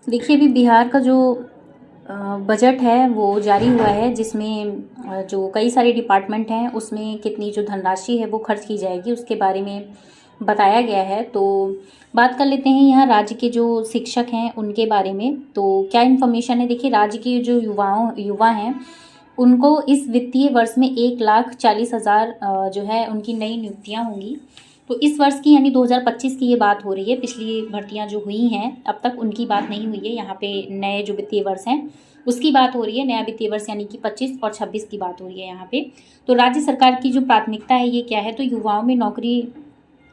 देखिए, अभी बिहार का जो बजट है वो जारी हुआ है, जिसमें जो कई सारे डिपार्टमेंट हैं उसमें कितनी जो धनराशि है वो खर्च की जाएगी उसके बारे में बताया गया है। तो बात कर लेते हैं यहाँ राज्य के जो शिक्षक हैं उनके बारे में। तो क्या इन्फॉर्मेशन है, देखिए राज्य के जो युवा हैं उनको इस वित्तीय वर्ष में 1,40,000 जो है उनकी नई नियुक्तियाँ होंगी। तो इस वर्ष की यानी 2025 की ये बात हो रही है। पिछली भर्तियां जो हुई हैं अब तक उनकी बात नहीं हुई है। यहाँ पे नए जो वित्तीय वर्ष हैं उसकी बात हो रही है। नया वित्तीय वर्ष यानी कि 25 और 26 की बात हो रही है यहाँ पे। तो राज्य सरकार की जो प्राथमिकता है ये क्या है, तो युवाओं में नौकरी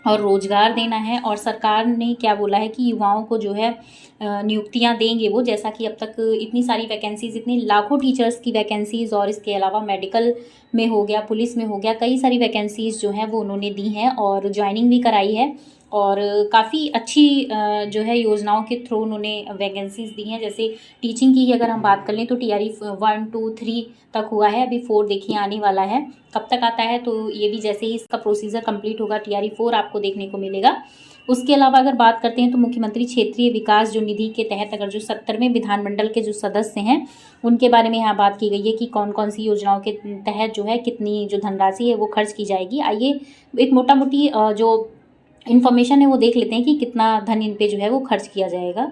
और रोजगार देना है। और सरकार ने क्या बोला है कि युवाओं को जो है नियुक्तियां देंगे वो, जैसा कि अब तक इतनी सारी वैकेंसीज, इतनी लाखों टीचर्स की वैकेंसीज और इसके अलावा मेडिकल में हो गया, पुलिस में हो गया, कई सारी वैकेंसीज जो हैं वो उन्होंने दी हैं और ज्वाइनिंग भी कराई है। और काफ़ी अच्छी जो है योजनाओं के थ्रू उन्होंने वैकेंसीज दी हैं। जैसे टीचिंग की अगर हम बात कर लें तो TRE 1 2 3 तक हुआ है, अभी 4 देखिए आने वाला है, कब तक आता है। तो ये भी जैसे ही इसका प्रोसीजर कंप्लीट होगा TRE 4 आपको देखने को मिलेगा। उसके अलावा अगर बात करते हैं तो मुख्यमंत्री क्षेत्रीय विकास जो निधि के तहत अगर जो 70वें विधानमंडल के जो सदस्य हैं उनके बारे में यहाँ बात की गई है कि कौन कौन सी योजनाओं के तहत जो है कितनी जो धनराशि है वो खर्च की जाएगी। आइए एक मोटा मोटी जो इन्फॉर्मेशन है वो देख लेते हैं कि कितना धन इन पे जो है वो खर्च किया जाएगा।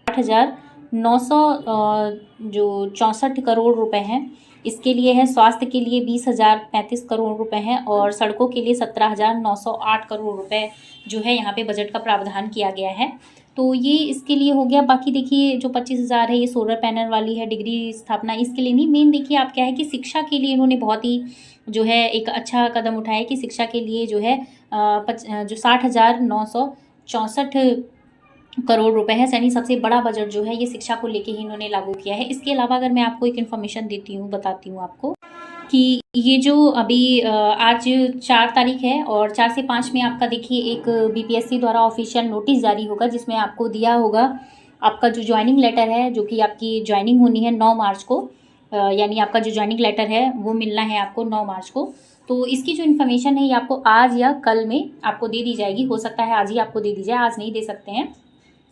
8,900 जो 64 करोड़ रुपए हैं इसके लिए है। स्वास्थ्य के लिए 20,035 करोड़ रुपए हैं और सड़कों के लिए 17,908 करोड़ रुपए जो है यहाँ पे बजट का प्रावधान किया गया है। तो ये इसके लिए हो गया। बाकी देखिए जो 25,000 है ये सोलर पैनल वाली है, डिग्री स्थापना इसके लिए नहीं। मेन देखिए आप क्या है कि शिक्षा के लिए इन्होंने बहुत ही जो है एक अच्छा कदम उठाया कि शिक्षा के लिए जो है जो 60,964 करोड़ रुपए है, यानी सबसे बड़ा बजट जो है ये शिक्षा को लेके ही इन्होंने लागू किया है। इसके अलावा अगर मैं आपको एक इन्फॉर्मेशन देती हूँ, बताती हूँ आपको कि ये जो अभी आज 4 तारीख है और 4 से 5 में आपका देखिए एक BPSC द्वारा ऑफिशियल नोटिस जारी होगा जिसमें आपको दिया होगा आपका जो ज्वाइनिंग लेटर है, जो कि आपकी ज्वाइनिंग होनी है 9 मार्च को। यानी आपका जो ज्वाइनिंग लेटर है वो मिलना है आपको 9 मार्च को। तो इसकी जो इन्फॉर्मेशन है ये आपको आज या कल में आपको दे दी जाएगी। हो सकता है आज ही आपको दे दी जाए, आज नहीं दे सकते हैं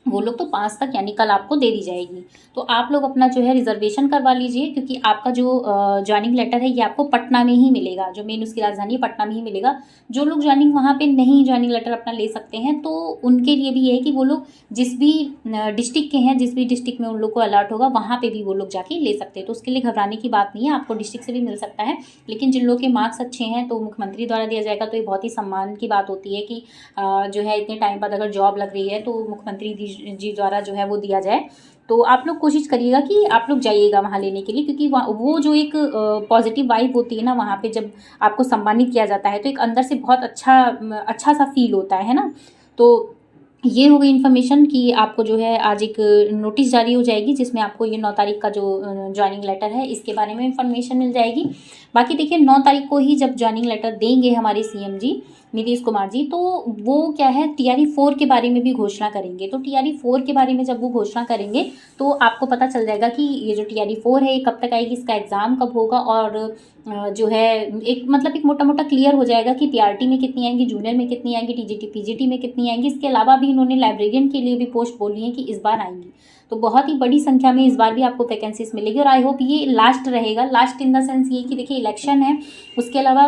वो लोग, तो 5 तक यानी कल आपको दे दी जाएगी। तो आप लोग अपना जो है रिजर्वेशन करवा लीजिए, क्योंकि आपका जो ज्वाइनिंग लेटर है ये आपको पटना में ही मिलेगा। जो मेन उसकी राजधानी है पटना में ही मिलेगा। जो लोग ज्वाइनिंग वहाँ पे नहीं ज्वाइनिंग लेटर अपना ले सकते हैं तो उनके लिए भी ये है कि वो लोग जिस भी डिस्ट्रिक्ट के हैं, जिस भी डिस्ट्रिक्ट में उन लोग को अलर्ट होगा वहाँ पर भी वो लोग जाके ले सकते हैं। तो उसके लिए घबराने की बात नहीं है, आपको डिस्ट्रिक्ट से भी मिल सकता है। लेकिन जिन लोग के मार्क्स अच्छे हैं तो मुख्यमंत्री द्वारा दिया जाएगा। तो ये बहुत ही सम्मान की बात होती है कि जो है इतने टाइम बाद अगर जॉब लग रही है तो मुख्यमंत्री जी द्वारा जो है वो दिया जाए। तो आप लोग कोशिश करिएगा कि आप लोग जाइएगा वहाँ लेने के लिए, क्योंकि वो जो एक पॉजिटिव वाइब होती है ना वहाँ पे जब आपको सम्मानित किया जाता है तो एक अंदर से बहुत अच्छा सा फील होता है ना। तो ये हो गई इन्फॉर्मेशन कि आपको जो है आज एक नोटिस जारी हो जाएगी जिसमें आपको ये 9 तारीख का जो ज्वाइनिंग लेटर है इसके बारे में इन्फॉर्मेशन मिल जाएगी। बाकी देखिए 9 तारीख को ही जब ज्वाइनिंग लेटर देंगे हमारे CM जी नीतीश कुमार जी, तो वो क्या है TRE 4 के बारे में भी घोषणा करेंगे। तो TRE 4 के बारे में जब वो घोषणा करेंगे तो आपको पता चल जाएगा कि ये जो TRE 4 है ये कब तक आएगी, इसका एग्ज़ाम कब होगा और जो है एक मतलब एक मोटा मोटा क्लियर हो जाएगा कि PRT में कितनी आएंगी, जूनियर में कितनी आएंगी, TGT PGT में कितनी आएंगी। इसके अलावा भी इन्होंने लाइब्रेरियन के लिए भी पोस्ट बोली है कि इस बार आएंगी। तो बहुत ही बड़ी संख्या में इस बार भी आपको वैकेंसीज मिलेगी और आई होप ये लास्ट रहेगा। लास्ट इन द सेंस ये कि देखिए इलेक्शन है, उसके अलावा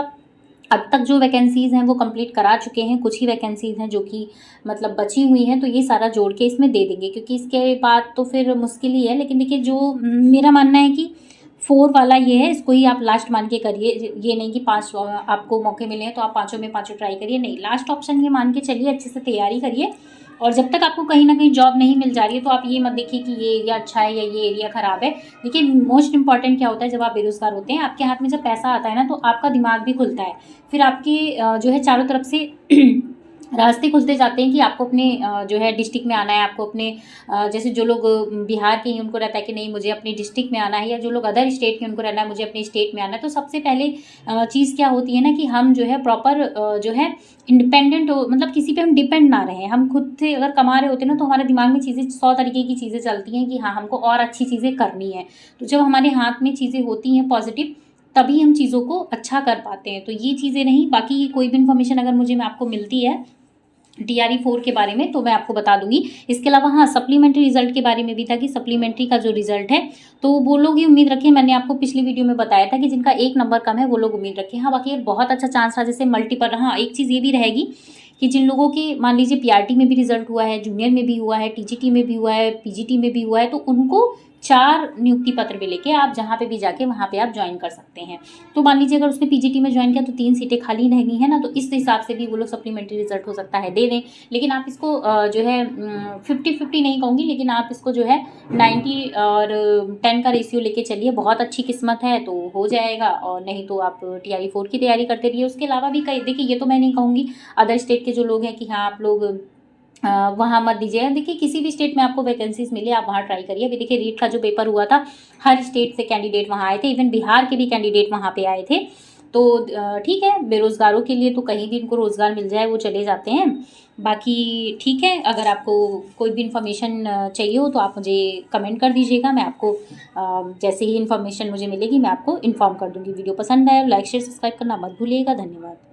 अब तक जो वैकेंसीज़ हैं वो कंप्लीट करा चुके हैं। कुछ ही वैकेंसीज़ हैं जो कि मतलब बची हुई हैं, तो ये सारा जोड़ के इसमें दे देंगे, क्योंकि इसके बाद तो फिर मुश्किल ही है। लेकिन देखिए जो मेरा मानना है कि 4 वाला ये है, इसको ही आप लास्ट मान के करिए। ये नहीं कि 5 आपको मौके मिले हैं तो आप 5 में 5 ट्राई करिए, नहीं, लास्ट ऑप्शन ये मान के चलिए, अच्छे से तैयारी करिए। और जब तक आपको कहीं ना कहीं जॉब नहीं मिल जा रही है तो आप ये मत देखिए कि ये एरिया अच्छा है या ये एरिया ख़राब है। देखिए मोस्ट इंपॉर्टेंट क्या होता है, जब आप बेरोजगार होते हैं आपके हाथ में जब पैसा आता है ना तो आपका दिमाग भी खुलता है। फिर आपके जो है चारों तरफ से रास्ते खुलते जाते हैं कि आपको अपने जो है डिस्ट्रिक्ट में आना है। आपको अपने जैसे जो लोग बिहार के हैं उनको रहता है कि नहीं मुझे अपने डिस्ट्रिक्ट में आना है, या जो लोग अदर स्टेट के उनको रहना है मुझे अपने स्टेट में आना है। तो सबसे पहले चीज़ क्या होती है ना कि हम जो है प्रॉपर जो है इंडिपेंडेंट हो, मतलब किसी पे हम डिपेंड ना रहें। हम खुद से अगर कमा रहे होते हैं ना तो हमारे दिमाग में चीज़ें 100 तरीके की चीज़ें चलती हैं कि हाँ हमको और अच्छी चीज़ें करनी है। तो जब हमारे हाथ में चीज़ें होती हैं पॉजिटिव तभी हम चीज़ों को अच्छा कर पाते हैं। तो ये चीज़ें नहीं, बाकी कोई भी इन्फॉर्मेशन अगर मुझे आपको मिलती है TRE 4 के बारे में, तो मैं आपको बता दूंगी। इसके अलावा हाँ, सप्लीमेंट्री रिजल्ट के बारे में भी था कि सप्लीमेंट्री का जो रिजल्ट है तो वो लोग ही उम्मीद रखें। मैंने आपको पिछली वीडियो में बताया था कि जिनका 1 नंबर कम है वो लोग उम्मीद रखें। हाँ, बाकी बहुत अच्छा चांस था, जैसे मल्टीपल। हाँ, एक चीज़ ये भी रहेगी कि जिन लोगों की मान लीजिए PRT में भी रिजल्ट हुआ है, जूनियर में भी हुआ है, TGT में भी हुआ है, PGT में भी हुआ है, तो उनको 4 नियुक्ति पत्र भी लेके आप जहाँ पे भी जाके वहाँ पे आप ज्वाइन कर सकते हैं। तो मान लीजिए अगर उसने PGT में ज्वाइन किया तो 3 सीटें खाली रहेंगी, है ना, तो इस हिसाब से भी वो लोग सप्लीमेंट्री रिजल्ट हो सकता है दे दें। लेकिन आप इसको जो है 50-50 नहीं कहूँगी, लेकिन आप इसको जो है 90 और 10 का रेशियो लेके चलिए। बहुत अच्छी किस्मत है तो हो जाएगा, और नहीं तो आप TRE 4 की तैयारी करते रहिए। उसके अलावा भी कई, देखिए ये तो मैं नहीं कहूँगी अदर स्टेट के जो लोग हैं कि हाँ आप लोग वहाँ मत दीजिए। देखिए किसी भी स्टेट में आपको वैकेंसीज मिले आप वहाँ ट्राई करिए। अभी देखिए रीट का जो पेपर हुआ था, हर स्टेट से कैंडिडेट वहाँ आए थे, इवन बिहार के भी कैंडिडेट वहाँ पे आए थे। तो ठीक है, बेरोज़गारों के लिए तो कहीं भी इनको रोज़गार मिल जाए वो चले जाते हैं। बाकी ठीक है, अगर आपको कोई भी इन्फॉर्मेशन चाहिए हो तो आप मुझे कमेंट कर दीजिएगा। मैं आपको जैसे ही इन्फॉर्मेशन मुझे मिलेगी मैं आपको इन्फॉर्म कर दूँगी। वीडियो पसंद आए लाइक शेयर सब्सक्राइब करना मत भूलिएगा। धन्यवाद।